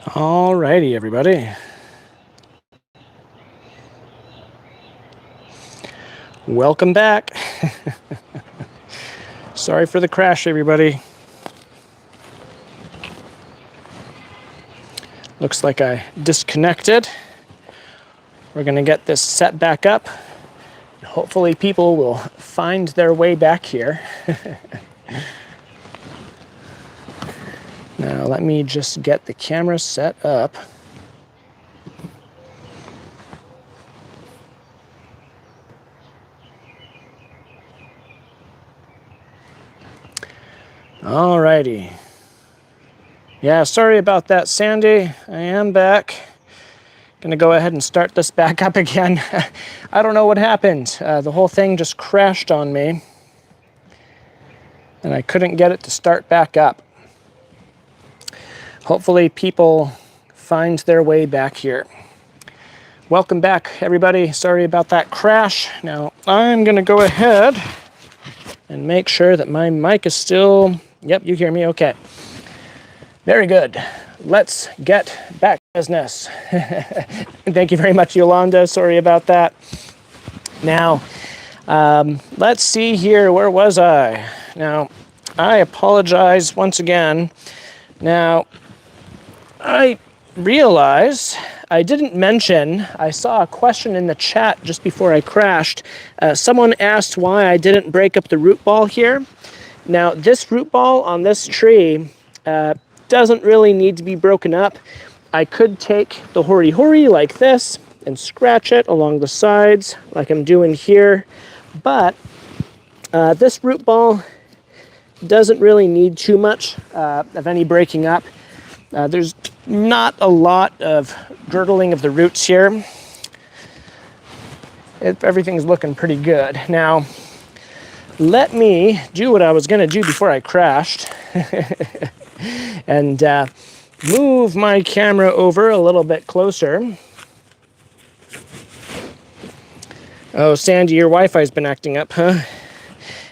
All righty, everybody. Welcome back. Sorry for the crash, everybody. Looks like I disconnected. We're going to get this set back up. Hopefully people will find their way back here. Now let me just get the camera set up. Alrighty. Yeah, sorry about that, Sandy. I am back. Gonna go ahead and start this back up again. I don't know what happened. The whole thing just crashed on me, and I couldn't get it to start back up. Hopefully people find their way back here. Welcome back, everybody. Sorry about that crash. Now, I'm gonna go ahead and make sure that my mic is still... Yep, you hear me, okay. Very good. Let's get back to business. Thank you very much, Yolanda. Sorry about that. Now, let's see here. Where was I? Now, I apologize once again. Now, I realize I didn't mention, I saw a question in the chat just before I crashed. Someone asked why I didn't break up the root ball here. Now, this root ball on this tree doesn't really need to be broken up. I could take the hori-hori like this and scratch it along the sides like I'm doing here. But this root ball doesn't really need too much of any breaking up. There's not a lot of girdling of the roots here. Everything's looking pretty good. Now, let me do what I was gonna do before I crashed and move my camera over a little bit closer. Oh, Sandy, your Wi-Fi's been acting up, huh?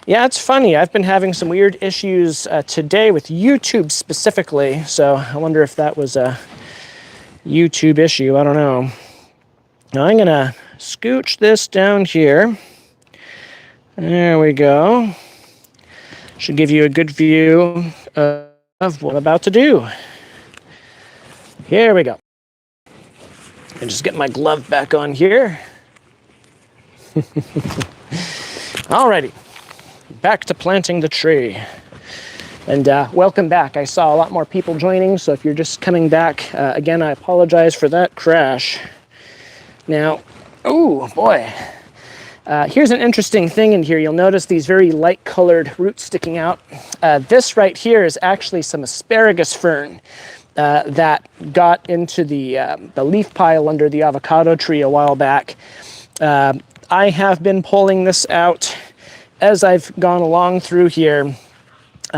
Yeah, it's funny. I've been having some weird issues today with YouTube specifically, so I wonder if that was a YouTube issue. I don't know. Now I'm gonna scooch this down here. There we go. Should give you a good view of what I'm about to do. Here we go. And just get my glove back on here. Alrighty. Back to planting the tree. And welcome back. I saw a lot more people joining, so if you're just coming back, again, I apologize for that crash. Now, oh boy. Here's an interesting thing in here. You'll notice these very light colored roots sticking out. This right here is actually some asparagus fern that got into the leaf pile under the avocado tree a while back. I have been pulling this out as I've gone along through here.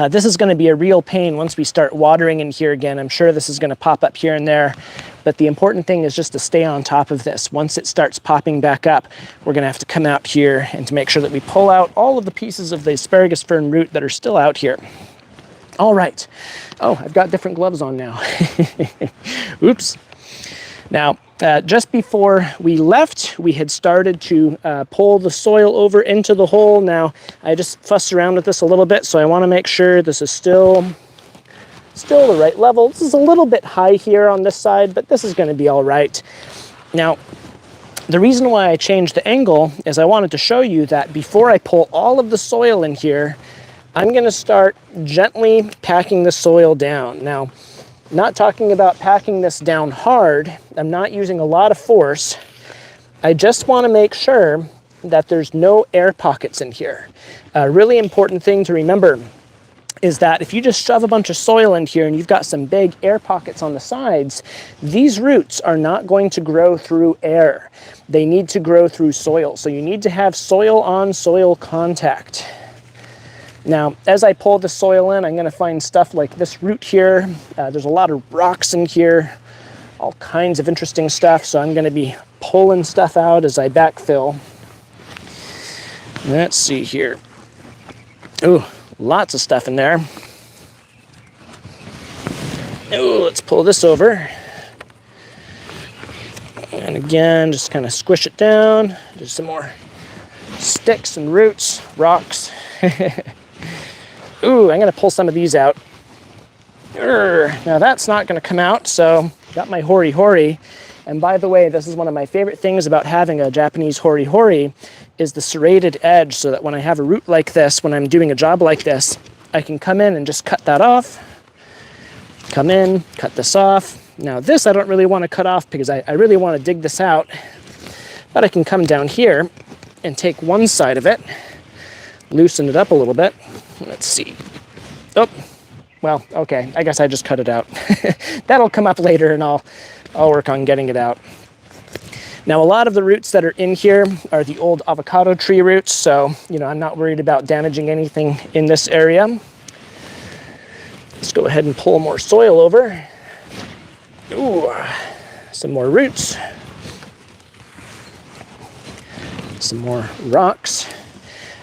This is going to be a real pain once we start watering in here again. I'm sure this is going to pop up here and there, but the important thing is just to stay on top of this. Once it starts popping back up, we're going to have to come out here and to make sure that we pull out all of the pieces of the asparagus fern root that are still out here. All right. Oh, I've got different gloves on now. Oops. Now, just before we left, we had started to pull the soil over into the hole. Now, I just fussed around with this a little bit, so I want to make sure this is still the right level. This is a little bit high here on this side, but this is going to be all right. Now, the reason why I changed the angle is I wanted to show you that before I pull all of the soil in here, I'm going to start gently packing the soil down. Now, not talking about packing this down hard. I'm not using a lot of force. I just want to make sure that there's no air pockets in here. A really important thing to remember is that if you just shove a bunch of soil in here and you've got some big air pockets on the sides, these roots are not going to grow through air. They need to grow through soil. So you need to have soil on soil contact. Now, as I pull the soil in, I'm going to find stuff like this root here. There's a lot of rocks in here, all kinds of interesting stuff. So I'm going to be pulling stuff out as I backfill. Let's see here. Ooh, lots of stuff in there. Ooh, let's pull this over. And again, just kind of squish it down. Just some more sticks and roots, rocks. Ooh, I'm gonna pull some of these out. Now that's not gonna come out, so got my hori-hori. And by the way, this is one of my favorite things about having a Japanese hori-hori is the serrated edge, so that when I have a root like this, when I'm doing a job like this, I can come in and just cut that off. Come in, cut this off. Now this I don't really want to cut off because I really want to dig this out. But I can come down here and take one side of it, loosen it up a little bit. Let's see. Oh, well, okay, I guess I just cut it out. That'll come up later and I'll work on getting it out. Now, a lot of the roots that are in here are the old avocado tree roots, so, I'm not worried about damaging anything in this area. Let's go ahead and pull more soil over. Ooh, some more roots. Some more rocks.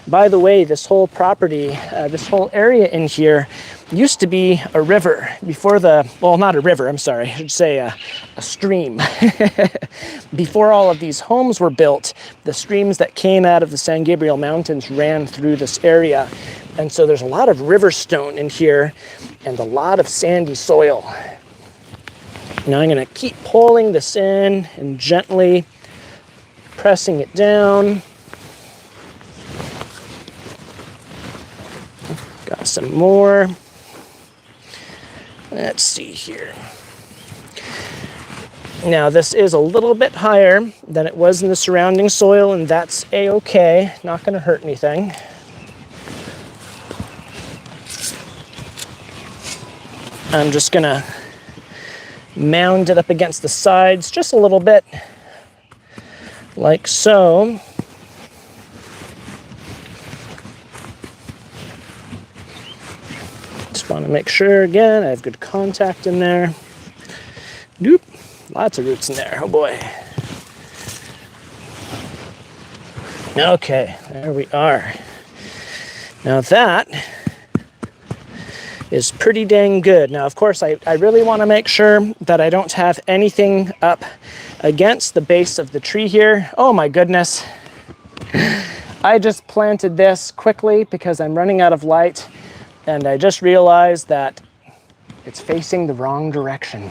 By the way, this whole property, this whole area in here used to be a river before not a river, I'm sorry, I should say a stream. Before all of these homes were built, the streams that came out of the San Gabriel Mountains ran through this area. And so there's a lot of river stone in here and a lot of sandy soil. Now I'm gonna keep pulling this in and gently pressing it down. Got some more. Let's see here. Now this is a little bit higher than it was in the surrounding soil, and that's a-okay, not gonna hurt anything. I'm just gonna mound it up against the sides just a little bit, like so. Want to make sure, again, I have good contact in there. Nope, lots of roots in there, oh boy. Okay, there we are. Now that is pretty dang good. Now, of course, I really want to make sure that I don't have anything up against the base of the tree here. Oh my goodness. I just planted this quickly because I'm running out of light. And I just realized that it's facing the wrong direction.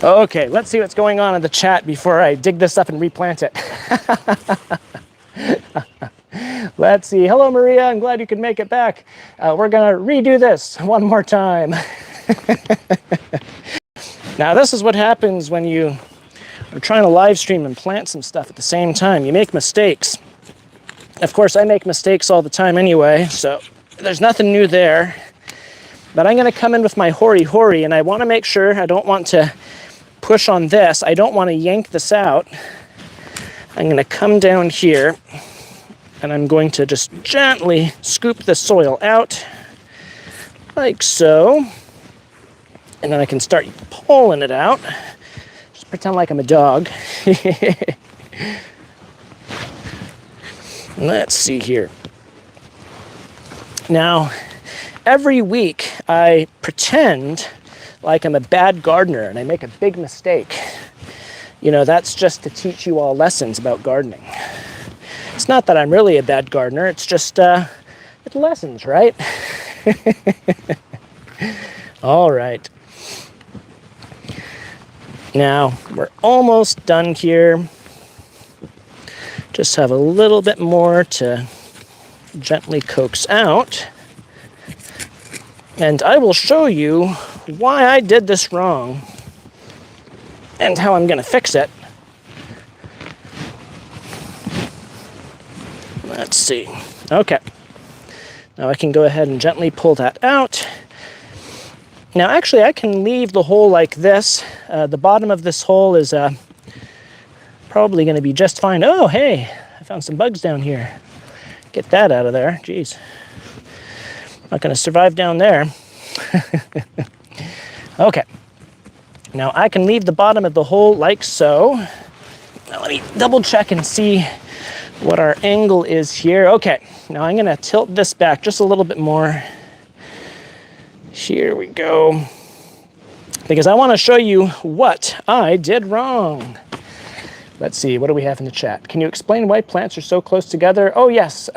Okay, let's see what's going on in the chat before I dig this up and replant it. Let's see. Hello, Maria. I'm glad you could make it back. We're going to redo this one more time. Now, this is what happens when you are trying to live stream and plant some stuff at the same time. You make mistakes. Of course, I make mistakes all the time anyway, so there's nothing new there. But I'm going to come in with my hori-hori, and I want to make sure I don't want to push on this. I don't want to yank this out. I'm going to come down here, and I'm going to just gently scoop the soil out, like so. And then I can start pulling it out. Just pretend like I'm a dog. Let's see here. Now, every week I pretend like I'm a bad gardener and I make a big mistake. That's just to teach you all lessons about gardening. It's not that I'm really a bad gardener, it's just it's lessons, right? All right. Now, we're almost done here. Just have a little bit more to gently coax out. And I will show you why I did this wrong and how I'm going to fix it. Let's see. Okay. Now I can go ahead and gently pull that out. Now actually I can leave the hole like this. The bottom of this hole is probably going to be just fine. Oh, hey, I found some bugs down here. Get that out of there. Jeez. Not going to survive down there. Okay. Now I can leave the bottom of the hole like so. Now let me double check and see what our angle is here. Okay. Now I'm going to tilt this back just a little bit more. Here we go. because I want to show you what I did wrong. Let's see, what do we have in the chat? Can you explain why plants are so close together? Oh, yes.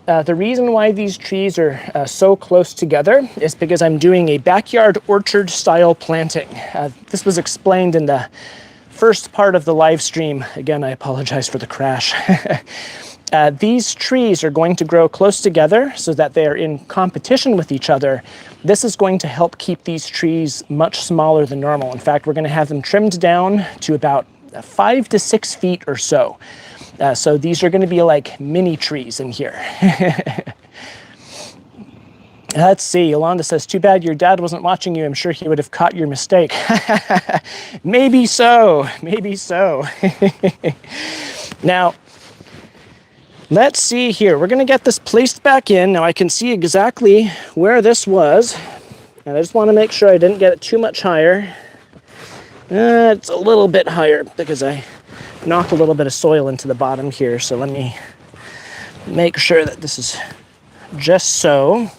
The reason why these trees are so close together is because I'm doing a backyard orchard style planting. This was explained in the first part of the live stream. Again, I apologize for the crash. These trees are going to grow close together so that they're in competition with each other. This is going to help keep these trees much smaller than normal. In fact, we're going to have them trimmed down to about 5 to 6 feet or so. So these are going to be like mini trees in here. Let's see, Yolanda says, too bad your dad wasn't watching you. I'm sure he would have caught your mistake. Maybe so, maybe so. Now, let's see here. We're going to get this placed back in. Now I can see exactly where this was. And I just want to make sure I didn't get it too much higher. It's a little bit higher because I knocked a little bit of soil into the bottom here. So let me make sure that this is just so.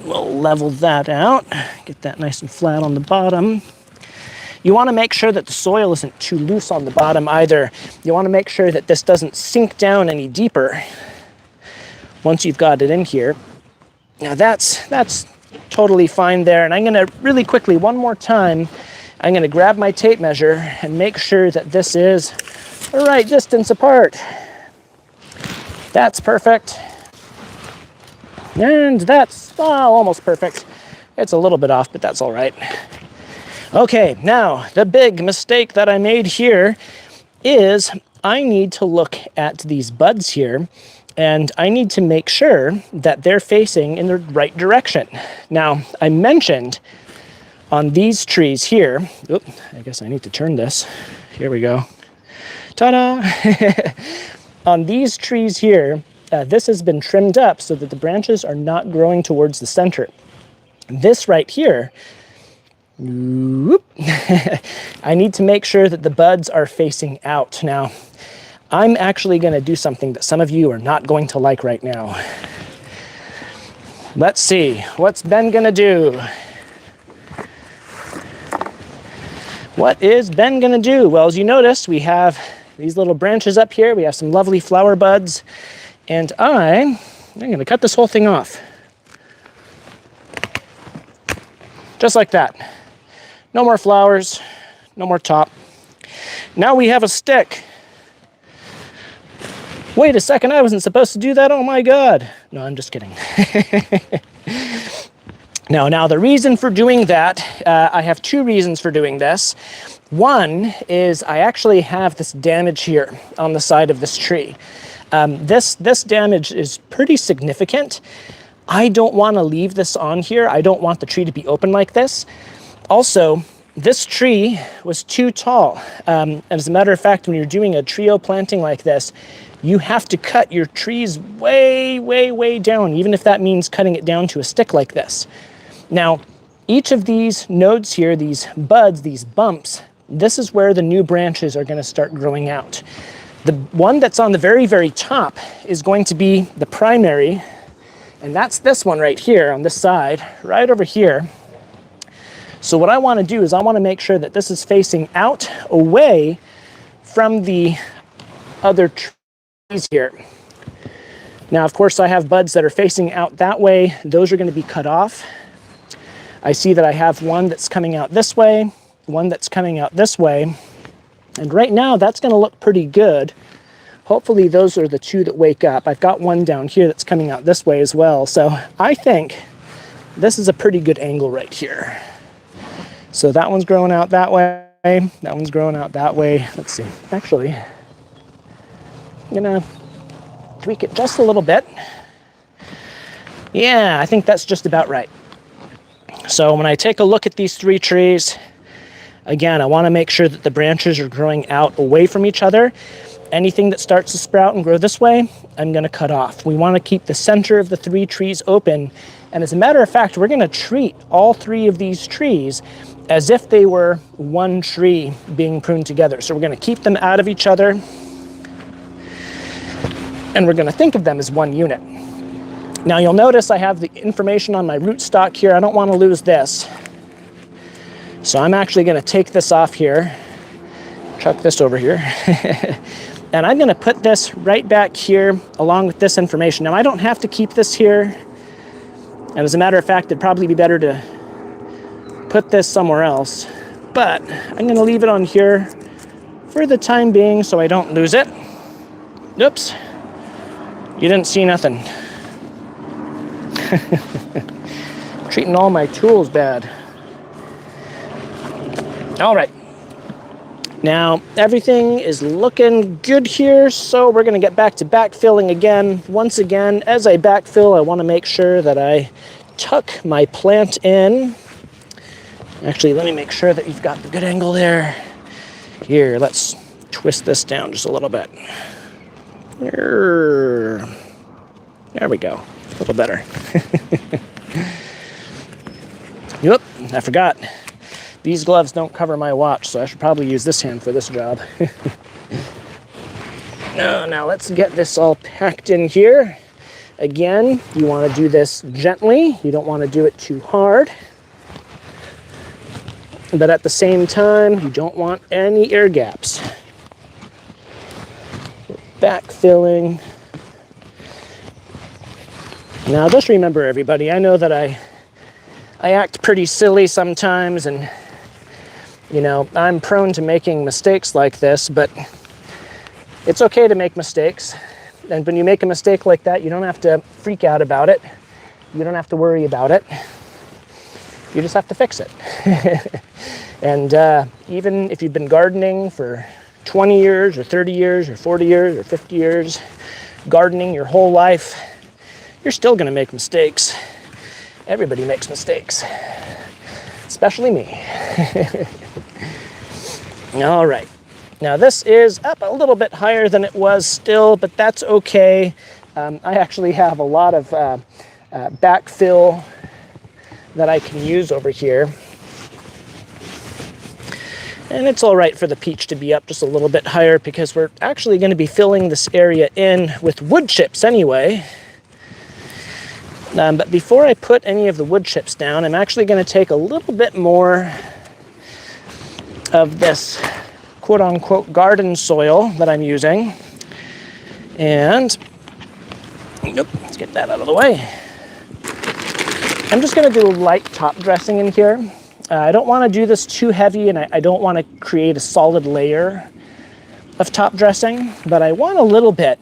We'll level that out, get that nice and flat on the bottom. You want to make sure that the soil isn't too loose on the bottom either. You want to make sure that this doesn't sink down any deeper once you've got it in here. Now that's totally fine there. And I'm going to really quickly, one more time, I'm going to grab my tape measure and make sure that this is the right distance apart. That's perfect. And that's almost perfect. It's a little bit off, but that's all right. Okay, now the big mistake that I made here is I need to look at these buds here, and I need to make sure that they're facing in the right direction. Now, I mentioned on these trees here, I guess I need to turn this. Here we go. Ta-da! On these trees here, this has been trimmed up so that the branches are not growing towards the center. This right here, I need to make sure that the buds are facing out. Now, I'm actually going to do something that some of you are not going to like right now. Let's see, what's Ben going to do? What is Ben going to do? Well, as you notice, we have these little branches up here. We have some lovely flower buds. And I'm going to cut this whole thing off. Just like that. No more flowers, no more top. Now we have a stick. Wait a second, I wasn't supposed to do that, oh my God. No, I'm just kidding. Now the reason for doing that, I have two reasons for doing this. One is I actually have this damage here on the side of this tree. This damage is pretty significant. I don't want to leave this on here. I don't want the tree to be open like this. Also, this tree was too tall. As a matter of fact, when you're doing a trio planting like this, you have to cut your trees way, way, way down, even if that means cutting it down to a stick like this. Now, each of these nodes here, these buds, these bumps, this is where the new branches are going to start growing out. The one that's on the very, very top is going to be the primary, and that's this one right here on this side, right over here. So what I want to do is I want to make sure that this is facing out away from the other trees here. Now, of course, I have buds that are facing out that way. Those are going to be cut off. I see that I have one that's coming out this way, one that's coming out this way. And right now, that's going to look pretty good. Hopefully, those are the two that wake up. I've got one down here that's coming out this way as well. So I think this is a pretty good angle right here. So that one's growing out that way. That one's growing out that way. Let's see. Actually, I'm going to tweak it just a little bit. Yeah, I think that's just about right. So when I take a look at these three trees, again, I want to make sure that the branches are growing out away from each other. Anything that starts to sprout and grow this way, I'm going to cut off. We want to keep the center of the three trees open. And as a matter of fact, we're going to treat all three of these trees as if they were one tree being pruned together. So we're going to keep them out of each other. And we're going to think of them as one unit. Now you'll notice I have the information on my rootstock here. I don't want to lose this. So I'm actually going to take this off here, chuck this over here, and I'm going to put this right back here along with this information. Now I don't have to keep this here, and as a matter of fact, it'd probably be better to put this somewhere else, but I'm going to leave it on here for the time being so I don't lose it. Oops, you didn't see nothing. Treating all my tools bad. All right, now everything is looking good here, so we're going to get back to backfilling again. Once again, as I backfill, I want to make sure that I tuck my plant in. Actually, let me make sure that you've got the good angle there. Here, let's twist this down just a little bit. There we go, a little better. Yep, I forgot. These gloves don't cover my watch, so I should probably use this hand for this job. Now let's get this all packed in here. Again, you want to do this gently. You don't want to do it too hard. But at the same time, you don't want any air gaps. Backfilling. Now just remember, everybody, I know that I act pretty silly sometimes, and you know, I'm prone to making mistakes like this, but it's okay to make mistakes. And when you make a mistake like that, you don't have to freak out about it. You don't have to worry about it. You just have to fix it. And even if you've been gardening for 20 years or 30 years or 40 years or 50 years, gardening your whole life, you're still going to make mistakes. Everybody makes mistakes, especially me. All right, now this is up a little bit higher than it was still, but that's okay. I actually have a lot of backfill that I can use over here. And it's all right for the peach to be up just a little bit higher because we're actually going to be filling this area in with wood chips anyway. But before I put any of the wood chips down, I'm actually going to take a little bit more of this quote-unquote garden soil that I'm using. And, let's get that out of the way. I'm just going to do light top dressing in here. I don't want to do this too heavy, and I don't want to create a solid layer of top dressing, but I want a little bit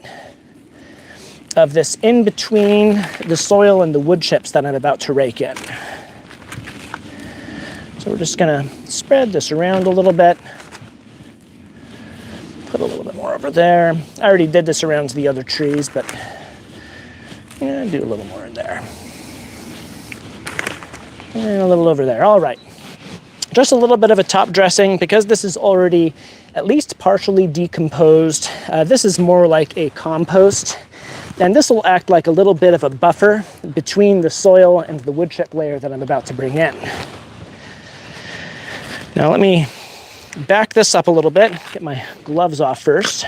of this in between the soil and the wood chips that I'm about to rake in. So we're just going to spread this around a little bit. Put a little bit more over there. I already did this around the other trees, but yeah, do a little more in there. And a little over there. All right. Just a little bit of a top dressing because this is already at least partially decomposed. This is more like a compost. And this will act like a little bit of a buffer between the soil and the wood chip layer that I'm about to bring in. Now let me back this up a little bit, get my gloves off first.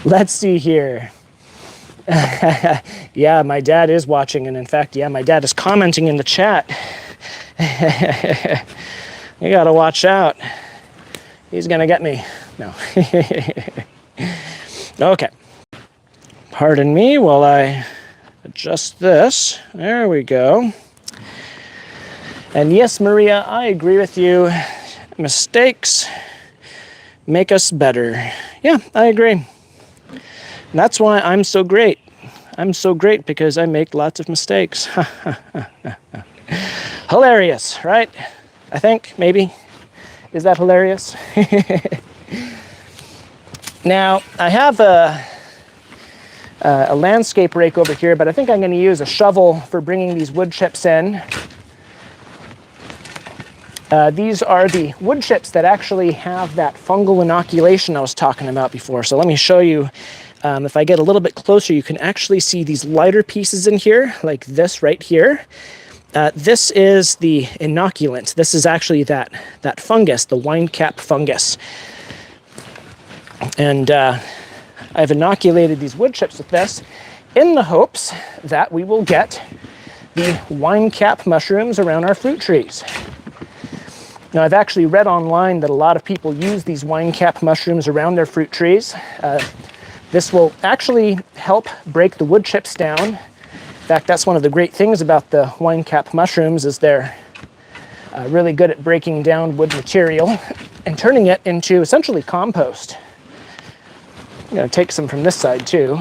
Let's see here. Yeah, my dad is watching, and in fact, yeah, my dad is commenting in the chat. You gotta watch out. He's gonna get me. No. Okay. Pardon me while I adjust this. There we go. And yes, Maria, I agree with you. Mistakes make us better. Yeah, I agree. And that's why I'm so great. I'm so great because I make lots of mistakes. Hilarious, right? I think, maybe. Is that hilarious? Now, I have a landscape rake over here, but I think I'm going to use a shovel for bringing these wood chips in. These are the wood chips that actually have that fungal inoculation I was talking about before. So let me show you. If I get a little bit closer, you can actually see these lighter pieces in here, like this right here. This is the inoculant. This is actually that fungus, the wine cap fungus. And I've inoculated these wood chips with this in the hopes that we will get the wine cap mushrooms around our fruit trees. Now, I've actually read online that a lot of people use these wine cap mushrooms around their fruit trees. This will actually help break the wood chips down. In fact, that's one of the great things about the wine cap mushrooms is they're really good at breaking down wood material and turning it into essentially compost. I'm going to take some from this side too.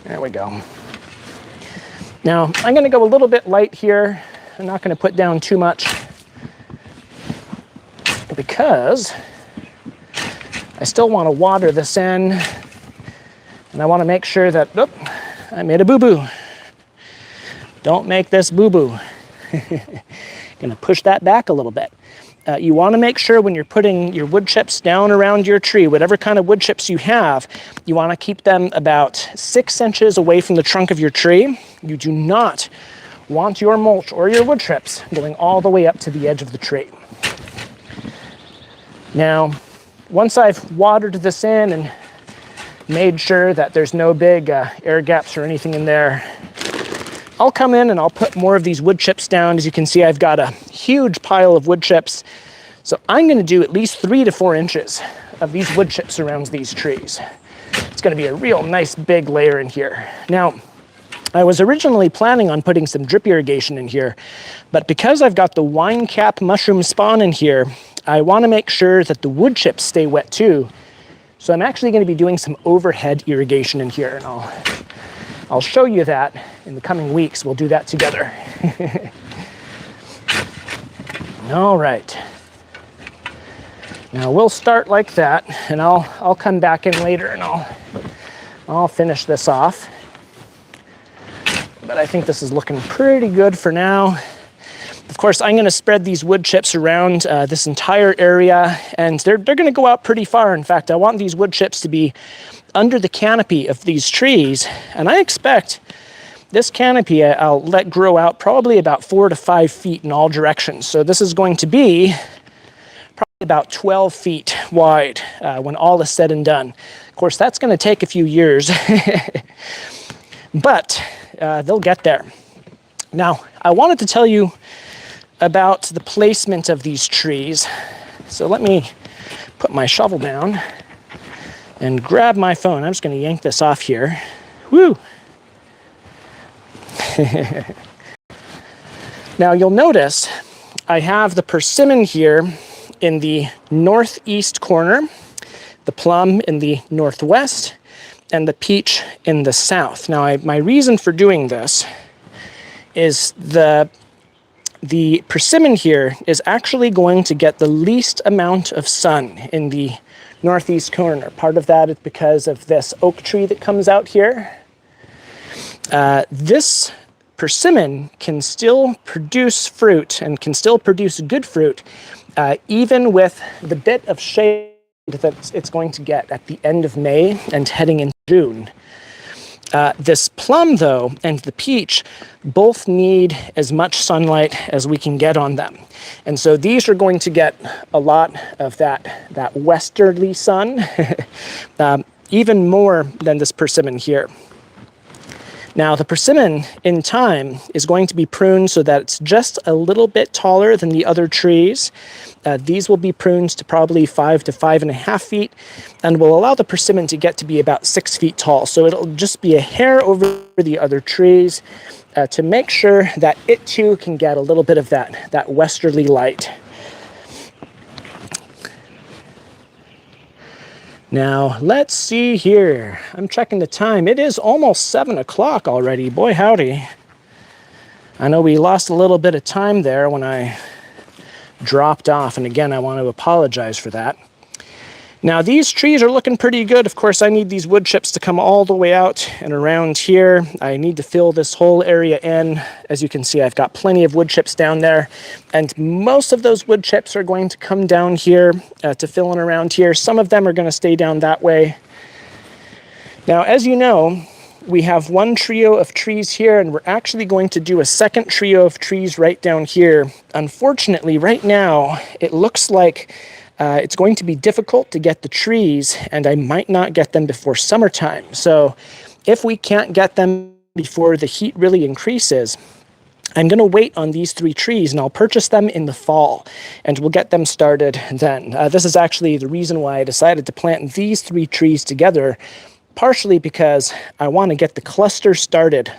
There we go. Now, I'm going to go a little bit light here. I'm not going to put down too much because I still want to water this in, and I want to make sure that, oop, I made a boo-boo. Don't make this boo-boo. Going to push that back a little bit. You want to make sure when you're putting your wood chips down around your tree, whatever kind of wood chips you have, you want to keep them about 6 inches away from the trunk of your tree. You do not want your mulch or your wood chips going all the way up to the edge of the tree. Now, once I've watered this in and made sure that there's no big air gaps or anything in there, I'll come in and I'll put more of these wood chips down. As you can see, I've got a huge pile of wood chips. So I'm going to do at least 3 to 4 inches of these wood chips around these trees. It's going to be a real nice big layer in here. Now, I was originally planning on putting some drip irrigation in here, but because I've got the wine cap mushroom spawn in here, I want to make sure that the wood chips stay wet too. So I'm actually going to be doing some overhead irrigation in here, and I'll show you that in the coming weeks. We'll do that together. All right. Now we'll start like that, and I'll come back in later and I'll finish this off. But I think this is looking pretty good for now. Of course, I'm going to spread these wood chips around this entire area, and they're going to go out pretty far. In fact, I want these wood chips to be under the canopy of these trees, and I expect this canopy I'll let grow out probably about 4 to 5 feet in all directions. So this is going to be probably about 12 feet wide when all is said and done. Of course, that's going to take a few years, but they'll get there. Now, I wanted to tell you about the placement of these trees. So let me put my shovel down and grab my phone. I'm just going to yank this off here. Woo! Now you'll notice I have the persimmon here in the northeast corner, the plum in the northwest, and the peach in the south. Now my reason for doing this is the persimmon here is actually going to get the least amount of sun in the northeast corner. Part of that is because of this oak tree that comes out here. This persimmon can still produce fruit and can still produce good fruit, even with the bit of shade that it's going to get at the end of May and heading into June. This plum, though, and the peach both need as much sunlight as we can get on them. And so these are going to get a lot of that westerly sun, even more than this persimmon here. Now, the persimmon, in time, is going to be pruned so that it's just a little bit taller than the other trees. These will be pruned to probably 5 to 5.5 feet, and will allow the persimmon to get to be about 6 feet tall. So it'll just be a hair over the other trees to make sure that it too can get a little bit of that westerly light. Now, let's see here. I'm checking the time. It is almost 7 o'clock already. Boy, howdy. I know we lost a little bit of time there when I dropped off, and again, I want to apologize for that. Now, these trees are looking pretty good. Of course, I need these wood chips to come all the way out and around here. I need to fill this whole area in. As you can see, I've got plenty of wood chips down there, and most of those wood chips are going to come down here to fill in around here. Some of them are going to stay down that way. Now, as you know, we have one trio of trees here, and we're actually going to do a second trio of trees right down here. Unfortunately, right now, it looks like it's going to be difficult to get the trees, and I might not get them before summertime. So if we can't get them before the heat really increases, I'm going to wait on these 3 trees, and I'll purchase them in the fall, and we'll get them started then. This is actually the reason why I decided to plant these 3 trees together, partially because I want to get the cluster started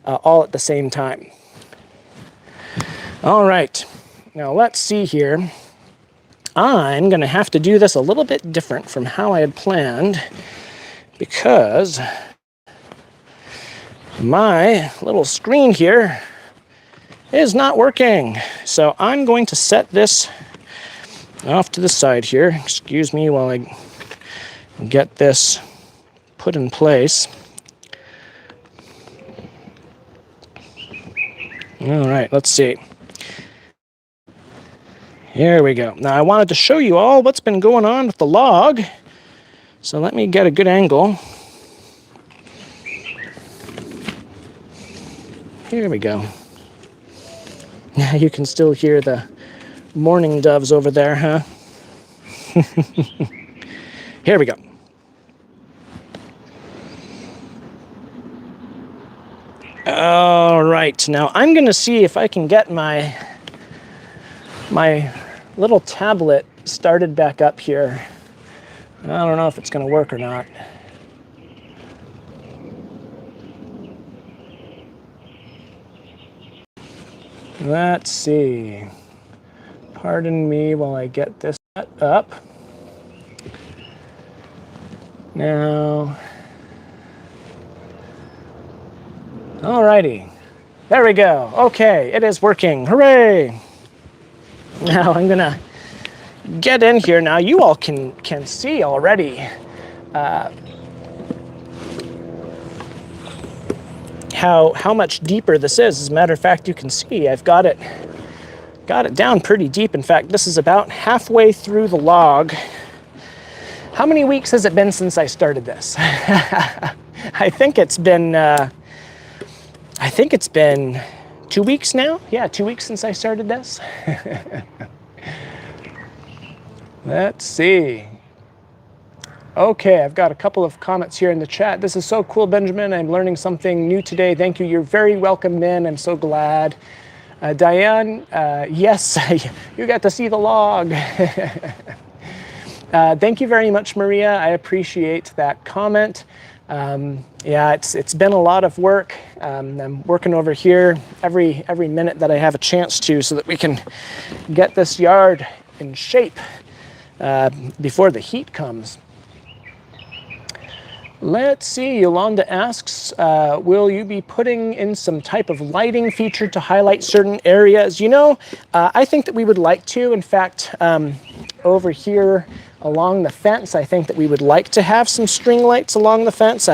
all at the same time. All right, now let's see here. I'm going to have to do this a little bit different from how I had planned, because my little screen here is not working. So I'm going to set this off to the side here. Excuse me while I get this put in place. All right, let's see. Here we go. Now I wanted to show you all what's been going on with the log. So let me get a good angle. Here we go. You can still hear the mourning doves over there, huh? Here we go. All right, now I'm going to see if I can get my little tablet started back up here. I don't know if it's going to work or not. Let's see. Pardon me while I get this set up. Now, alrighty. There we go. Okay, it is working. Hooray! Now I'm gonna get in here. Now you all can see already how much deeper this is. As a matter of fact, you can see I've got it down pretty deep. In fact, this is about halfway through the log. How many weeks has it been since I started this? I think it's been 2 weeks now. Yeah, 2 weeks since I started this. Let's see. Okay, I've got a couple of comments here in the chat. This is so cool, Benjamin. I'm learning something new today. Thank you. You're very welcome, Min. I'm so glad. Diane, yes, you got to see the log. Thank you very much, Maria. I appreciate that comment. Yeah, it's been a lot of work. I'm working over here every minute that I have a chance to, so that we can get this yard in shape before the heat comes. Let's see, Yolanda asks, will you be putting in some type of lighting feature to highlight certain areas? You know, I think that we would like to. In fact, over here along the fence, I think that we would like to have some string lights along the fence.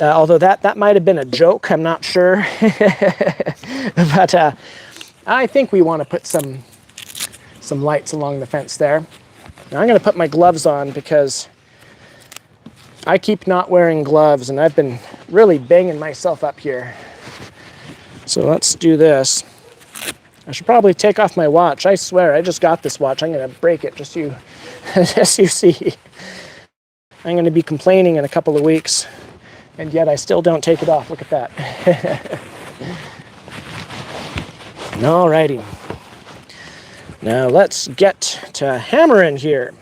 Although that might have been a joke, I'm not sure. But I think we want to put some lights along the fence there. Now I'm going to put my gloves on because I keep not wearing gloves, and I've been really banging myself up here. So let's do this. I should probably take off my watch. I swear, I just got this watch. I'm going to break it just you see. I'm going to be complaining in a couple of weeks, and yet I still don't take it off. Look at that. Alrighty. Now let's get to hammering here.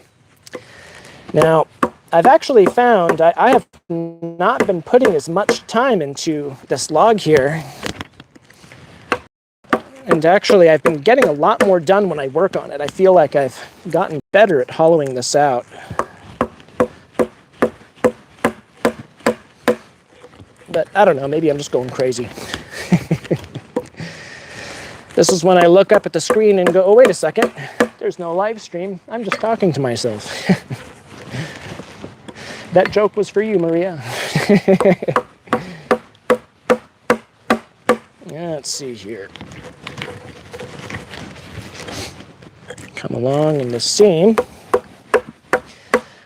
Now, I've actually found I have not been putting as much time into this log here. And actually, I've been getting a lot more done when I work on it. I feel like I've gotten better at hollowing this out. But I don't know, maybe I'm just going crazy. This is when I look up at the screen and go, oh, wait a second. There's no live stream. I'm just talking to myself. That joke was for you, Maria. Let's see here. Come along in the seam.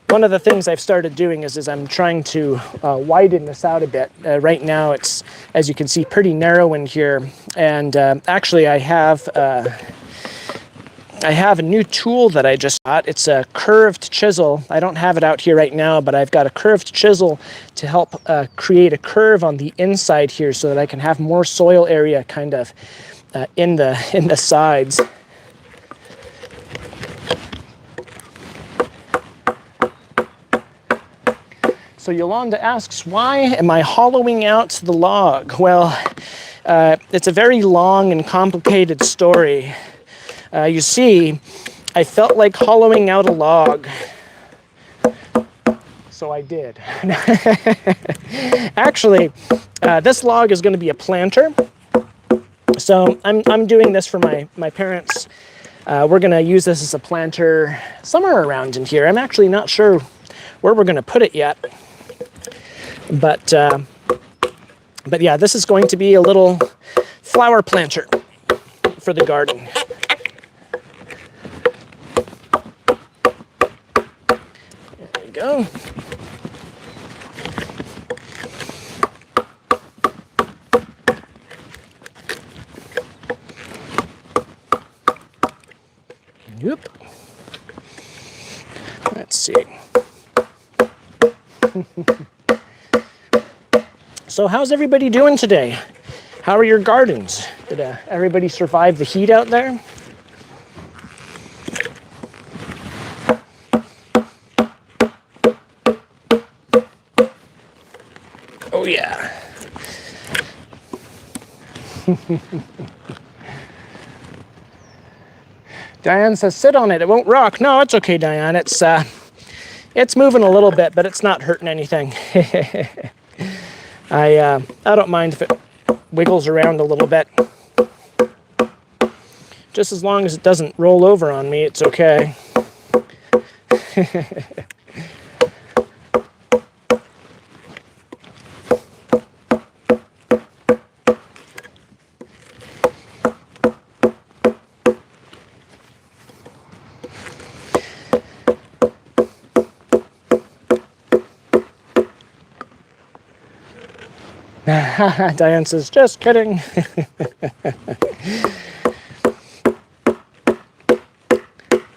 One of the things I've started doing is I'm trying to widen this out a bit. Right now it's, as you can see, pretty narrow in here. And actually I have I have a new tool that I just got. It's a curved chisel. I don't have it out here right now, but I've got a curved chisel to help create a curve on the inside here so that I can have more soil area kind of in the sides. So Yolanda asks, why am I hollowing out the log? Well, it's a very long and complicated story. You see, I felt like hollowing out a log, so I did. Actually, this log is going to be a planter. So I'm doing this for my parents. We're going to use this as a planter somewhere around in here. I'm actually not sure where we're going to put it yet. But yeah, this is going to be a little flower planter for the garden. There we go. Yep. Let's see. So how's everybody doing today? How are your gardens? Did everybody survive the heat out there? Oh yeah. Diane says, sit on it, it won't rock. No, it's okay, Diane. It's moving a little bit, but it's not hurting anything. I don't mind if it wiggles around a little bit. Just as long as it doesn't roll over on me, it's okay. Diane says, just kidding.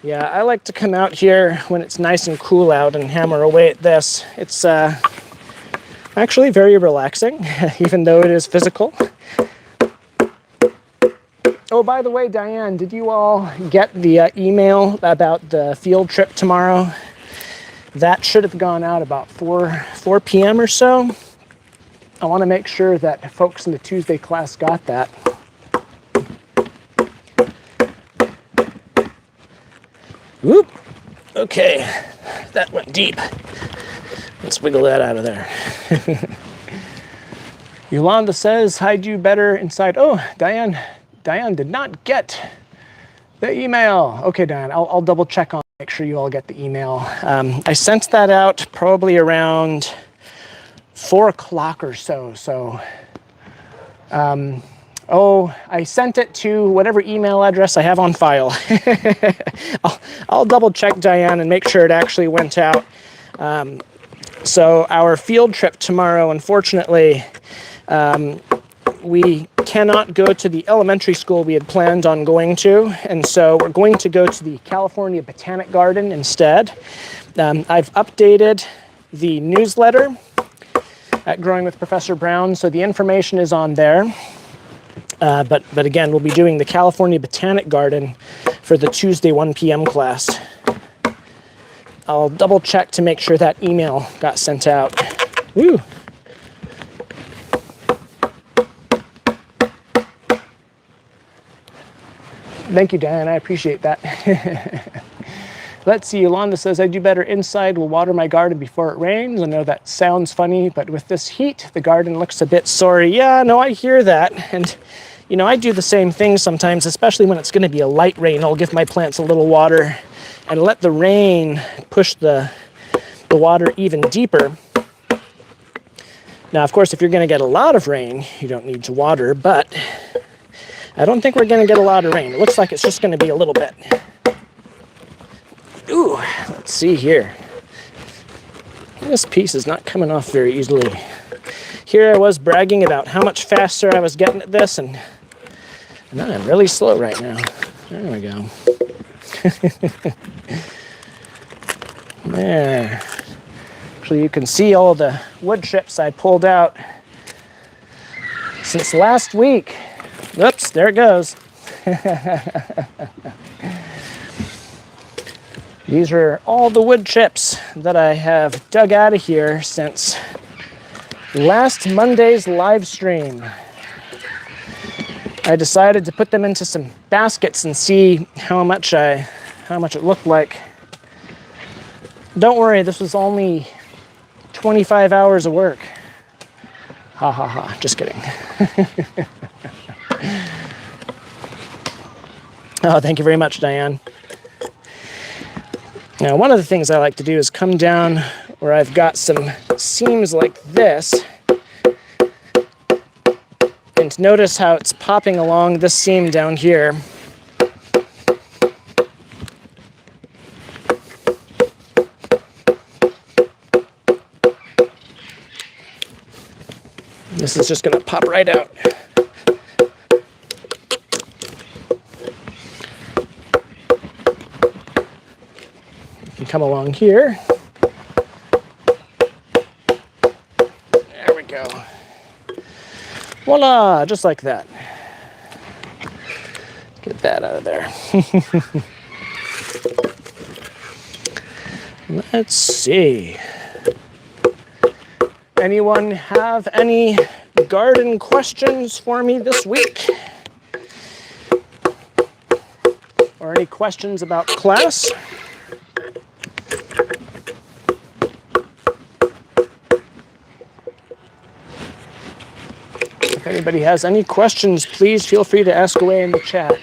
Yeah, I like to come out here when it's nice and cool out and hammer away at this. It's actually very relaxing, even though it is physical. Oh, by the way, Diane, did you all get the email about the field trip tomorrow? That should have gone out about 4 p.m. or so. I want to make sure that folks in the Tuesday class got that. Whoop. Okay, that went deep. Let's wiggle that out of there. Yolanda says, I do better inside. Oh, Diane did not get the email. Okay, Diane, I'll double check on, make sure you all get the email. I sent that out probably around 4 o'clock or so. I sent it to whatever email address I have on file. I'll double check, Diane, and make sure it actually went out. So our field trip tomorrow, unfortunately, we cannot go to the elementary school we had planned on going to, and so we're going to go to the California Botanic Garden instead. I've updated the newsletter at Growing with Professor Brown, so the information is on there. But again, we'll be doing the California Botanic Garden for the Tuesday 1 p.m. class. I'll double check to make sure that email got sent out. Woo! Thank you, Diane. I appreciate that. Let's see, Yolanda says, I do better inside, will water my garden before it rains. I know that sounds funny, but with this heat, the garden looks a bit sorry. Yeah, no, I hear that. And, you know, I do the same thing sometimes, especially when it's going to be a light rain. I'll give my plants a little water and let the rain push the water even deeper. Now, of course, if you're going to get a lot of rain, you don't need to water, but I don't think we're going to get a lot of rain. It looks like it's just going to be a little bit. Ooh, let's see here. This piece is not coming off very easily. Here I was bragging about how much faster I was getting at this, and I'm really slow right now. There we go. There. Actually, you can see all the wood chips I pulled out since last week. Whoops, there it goes. These are all the wood chips that I have dug out of here since last Monday's live stream. I decided to put them into some baskets and see how much it looked like. Don't worry, this was only 25 hours of work. Ha ha ha, just kidding. Oh, thank you very much, Diane. Now, one of the things I like to do is come down where I've got some seams like this, and notice how it's popping along this seam down here. This is just going to pop right out. Come along here. There we go. Voila, just like that. Get that out of there. Let's see. Anyone have any garden questions for me this week? Or any questions about class? If anybody has any questions, please feel free to ask away in the chat.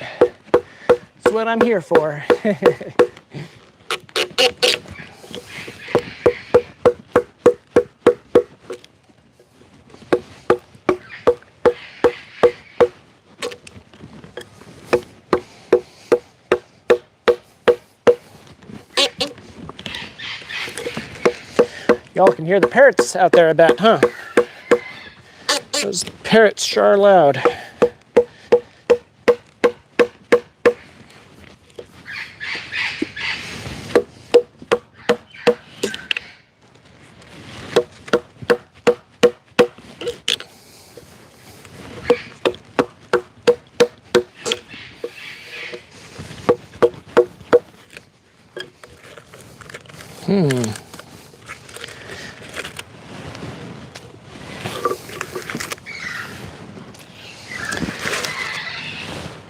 That's what I'm here for. Y'all can hear the parrots out there a bit, huh? Those parrots sure are loud.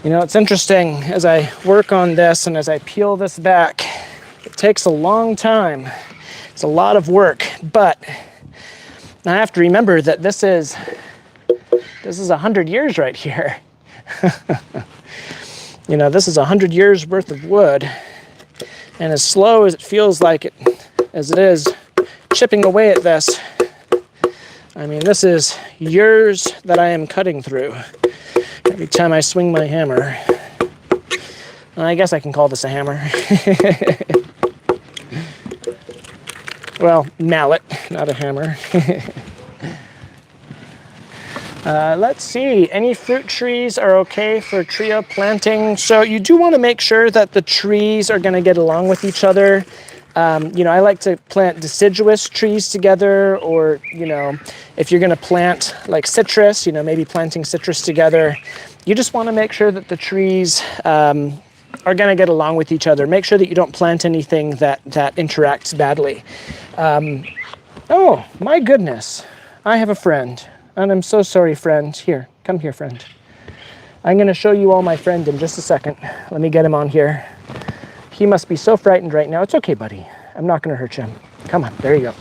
You know, it's interesting, as I work on this and as I peel this back, it takes a long time. It's a lot of work, but I have to remember that this is 100 years right here. You know, this is 100 years worth of wood, and as slow as it feels like it, as it is chipping away at this, I mean, this is years that I am cutting through. Every time I swing my hammer. I guess I can call this a hammer. Well, mallet, not a hammer. Let's see, any fruit trees are okay for trio planting. So you do want to make sure that the trees are going to get along with each other. You know, I like to plant deciduous trees together, or, you know, if you're going to plant like citrus, you know, maybe planting citrus together, you just want to make sure that the trees are going to get along with each other. Make sure that you don't plant anything that interacts badly. Oh, my goodness. I have a friend, and I'm so sorry, friend. Here, come here, friend. I'm going to show you all my friend in just a second. Let me get him on here. He must be so frightened right now. It's okay, buddy. I'm not going to hurt you. Come on, there you go.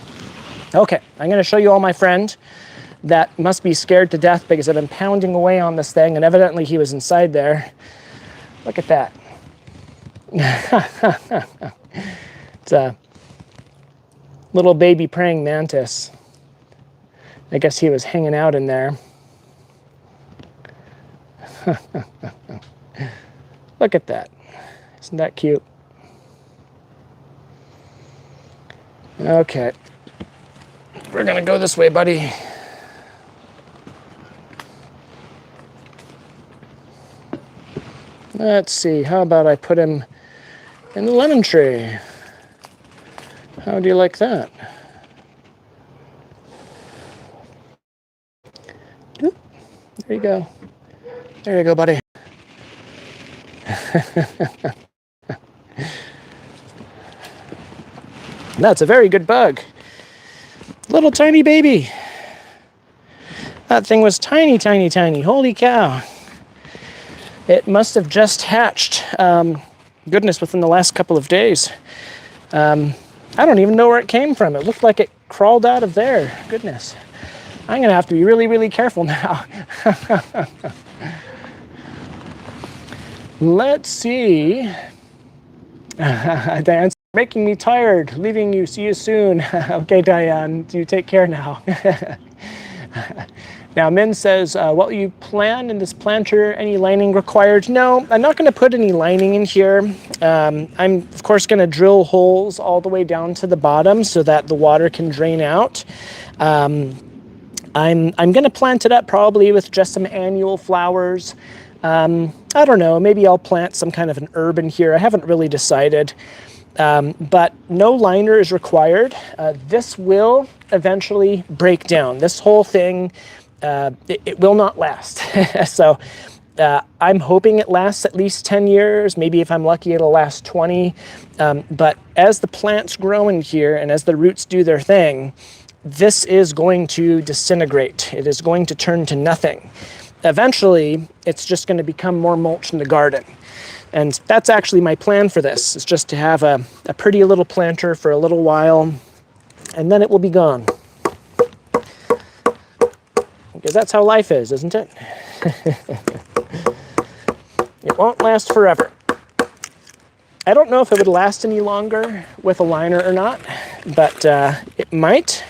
Okay, I'm going to show you all my friend that must be scared to death because I've been pounding away on this thing, and evidently he was inside there. Look at that. It's a little baby praying mantis. I guess he was hanging out in there. Look at that. Isn't that cute? Okay. We're gonna go this way, buddy. Let's see, how about I put him And the lemon tree. How do you like that? Oop, there you go. There you go, buddy. That's a very good bug. Little tiny baby. That thing was tiny, tiny, tiny. Holy cow. It must have just hatched, goodness, within the last couple of days. I don't even know where it came from. It looked like it crawled out of there. Goodness. I'm going to have to be really, really careful now. Let's see. Diane's making me tired. Leaving you. See you soon. Okay, Diane. You take care now. Now, Min says, what will you plant in this planter? Any lining required? No, I'm not going to put any lining in here. I'm, of course, going to drill holes all the way down to the bottom so that the water can drain out. I'm going to plant it up probably with just some annual flowers. I don't know, maybe I'll plant some kind of an herb in here. I haven't really decided. But no liner is required. This will eventually break down. This whole thing, it will not last. So I'm hoping it lasts at least 10 years. Maybe if I'm lucky, it'll last 20. But as the plants grow in here and as the roots do their thing, this is going to disintegrate. It is going to turn to nothing. Eventually, it's just going to become more mulch in the garden. And that's actually my plan for this, is just to have a pretty little planter for a little while, and then it will be gone. Because that's how life is, isn't it? It won't last forever. I don't know if it would last any longer with a liner or not, but it might.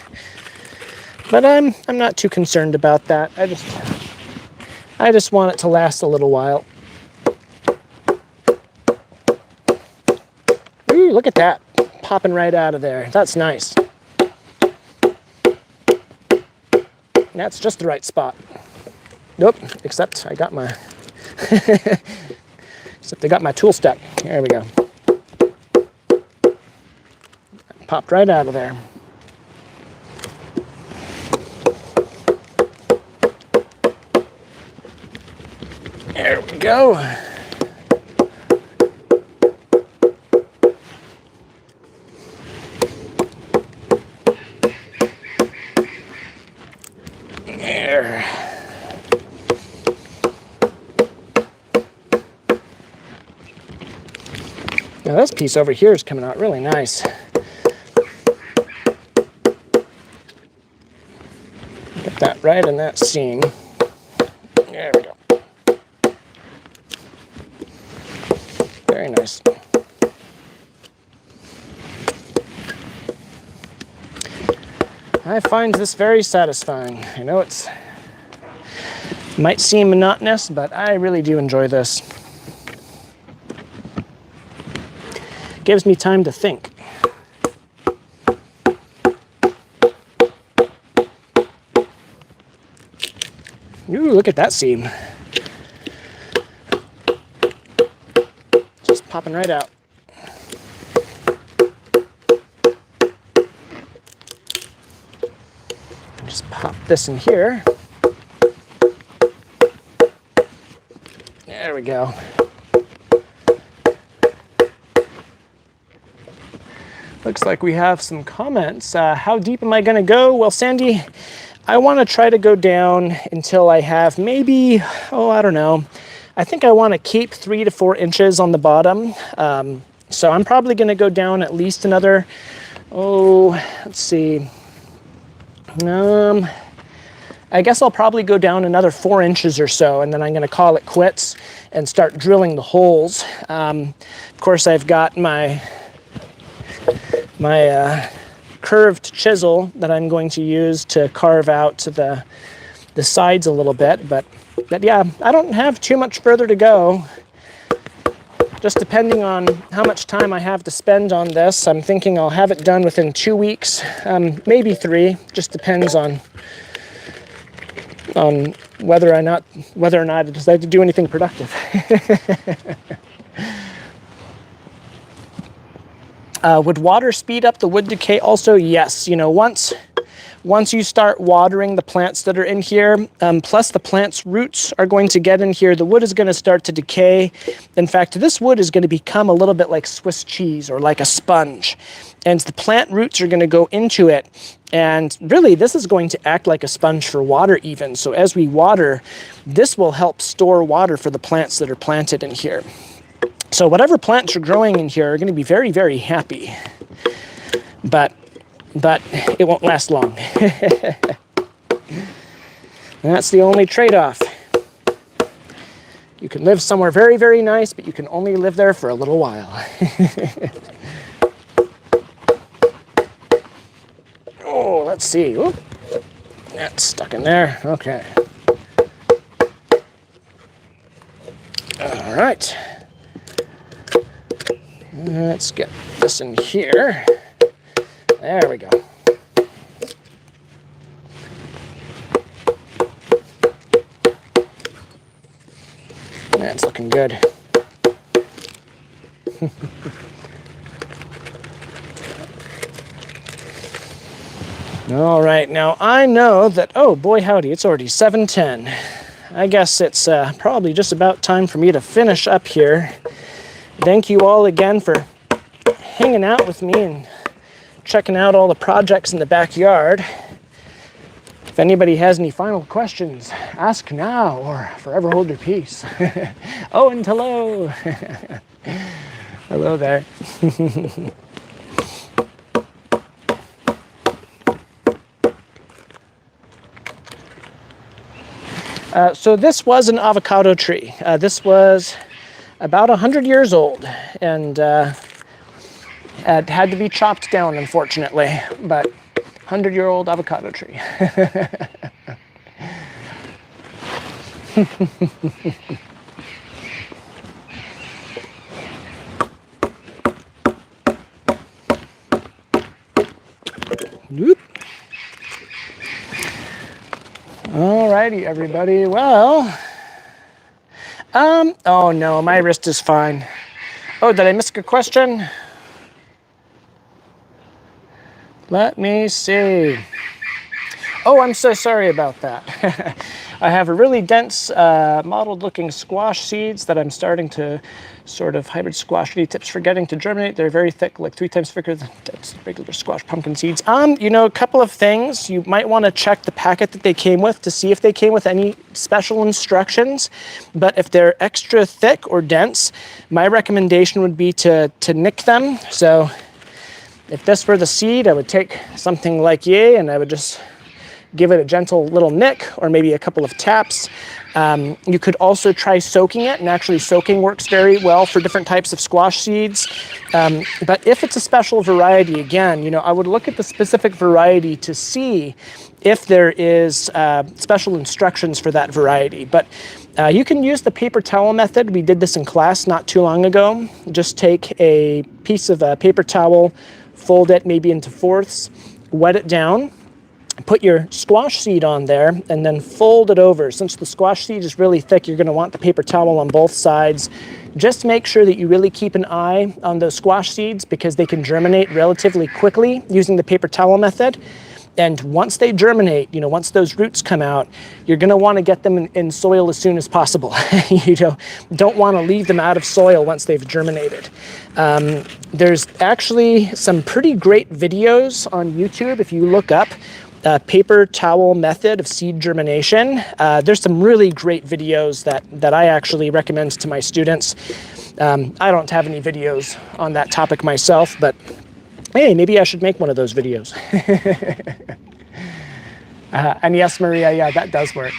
But I'm not too concerned about that. I just want it to last a little while. Ooh, look at that. Popping right out of there. That's nice. That's just the right spot. Nope, except I got my tool step. There we go. Popped right out of there. There we go. There. Now this piece over here is coming out really nice. Get that right in that seam. There we go. Very nice. I find this very satisfying. I know it might seem monotonous, but I really do enjoy this. It gives me time to think. Ooh, look at that seam. Just popping right out. Just pop this in here. There we go. Looks like we have some comments. How deep am I going to go? Well, Sandy, I want to try to go down until I have maybe, I don't know. I think I want to keep 3 to 4 inches on the bottom. So I'm probably going to go down at least another, let's see. I guess I'll probably go down another 4 inches or so, and then I'm going to call it quits and start drilling the holes. Of course, I've got my curved chisel that I'm going to use to carve out the sides a little bit, but yeah, I don't have too much further to go. Just depending on how much time I have to spend on this, I'm thinking I'll have it done within 2 weeks, maybe 3. Just depends on whether or not I decide to do anything productive. Would water speed up the wood decay? Also, yes. You know, once you start watering the plants that are in here, plus the plant's roots are going to get in here, the wood is going to start to decay. In fact, this wood is going to become a little bit like Swiss cheese or like a sponge. And the plant roots are going to go into it. And really, this is going to act like a sponge for water even. So as we water, this will help store water for the plants that are planted in here. So whatever plants are growing in here are going to be very, very happy. But it won't last long. That's the only trade-off. You can live somewhere very, very nice, but you can only live there for a little while. Oh, let's see. Oop. That's stuck in there. Okay. All right. Let's get this in here. There we go. That's looking good. All right, now I know that, oh boy howdy, it's already 7:10. I guess it's probably just about time for me to finish up here. Thank you all again for hanging out with me and checking out all the projects in the backyard. If anybody has any final questions, ask now or forever hold your peace. Oh, and hello. Hello there. So this was an avocado tree. This was about 100 years old, and it had to be chopped down, unfortunately, but 100-year-old avocado tree. Whoop. Alrighty, everybody. Well, oh no, my wrist is fine. Oh, did I miss a question? Let me see. Oh, I'm so sorry about that. I have a really dense mottled looking squash seeds that I'm starting to sort of hybrid squash tips for getting to germinate. They're very thick, like 3 times thicker than regular squash pumpkin seeds. You know, a couple of things. You might want to check the packet that they came with to see if they came with any special instructions. But if they're extra thick or dense, my recommendation would be to nick them. So if this were the seed, I would take something like yay and I would just give it a gentle little nick or maybe a couple of taps. You could also try soaking it, and actually soaking works very well for different types of squash seeds. But if it's a special variety, again, you know, I would look at the specific variety to see if there is special instructions for that variety. But you can use the paper towel method. We did this in class not too long ago. Just take a piece of paper towel, fold it maybe into fourths, wet it down, put your squash seed on there, and then fold it over. Since the squash seed is really thick, you're going to want the paper towel on both sides. Just make sure that you really keep an eye on those squash seeds because they can germinate relatively quickly using the paper towel method. And once they germinate, you know, once those roots come out, you're going to want to get them in soil as soon as possible. You don't want to leave them out of soil once they've germinated. There's actually some pretty great videos on YouTube if you look up paper towel method of seed germination. There's some really great videos that I actually recommend to my students. I don't have any videos on that topic myself, but hey, maybe I should make one of those videos. And yes, Maria, yeah, that does work.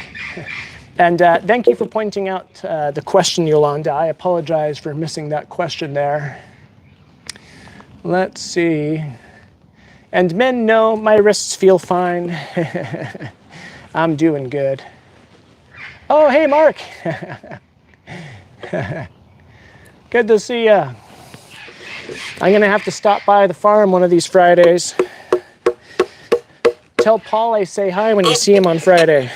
And thank you for pointing out the question, Yolanda. I apologize for missing that question there. Let's see. And men, no, my wrists feel fine. I'm doing good. Oh, hey, Mark. Good to see ya. I'm going to have to stop by the farm one of these Fridays. Tell Paul I say hi when you see him on Friday.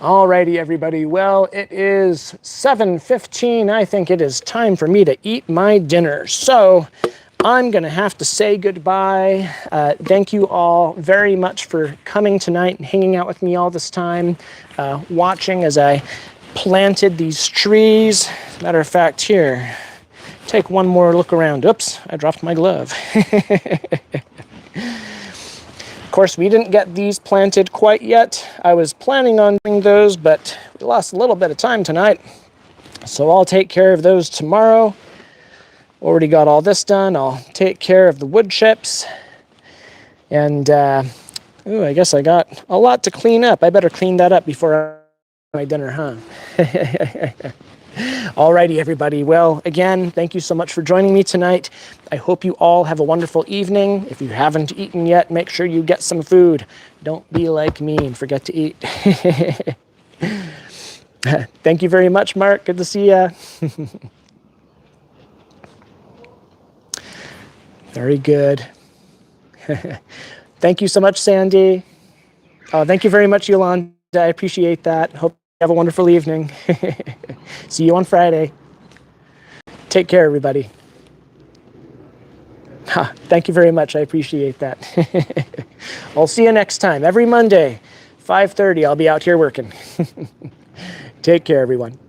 Alrighty, everybody. Well, it is 7:15. I think it is time for me to eat my dinner. So I'm going to have to say goodbye. Thank you all very much for coming tonight and hanging out with me all this time, watching as I planted these trees. Matter of fact, here, take one more look around. Oops, I dropped my glove. Of course, we didn't get these planted quite yet. I was planning on doing those, but we lost a little bit of time tonight. So I'll take care of those tomorrow. Already got all this done. I'll take care of the wood chips. And, I guess I got a lot to clean up. I better clean that up before my dinner, huh? Alrighty, everybody. Well, again, thank you so much for joining me tonight. I hope you all have a wonderful evening. If you haven't eaten yet, make sure you get some food. Don't be like me and forget to eat. Thank you very much, Mark. Good to see ya. Very good. Thank you so much, Sandy. Oh, thank you very much, Yolanda. I appreciate that. Hope you have a wonderful evening. See you on Friday. Take care, everybody. Thank you very much. I appreciate that. I'll see you next time. Every Monday, 5:30, I'll be out here working. Take care, everyone.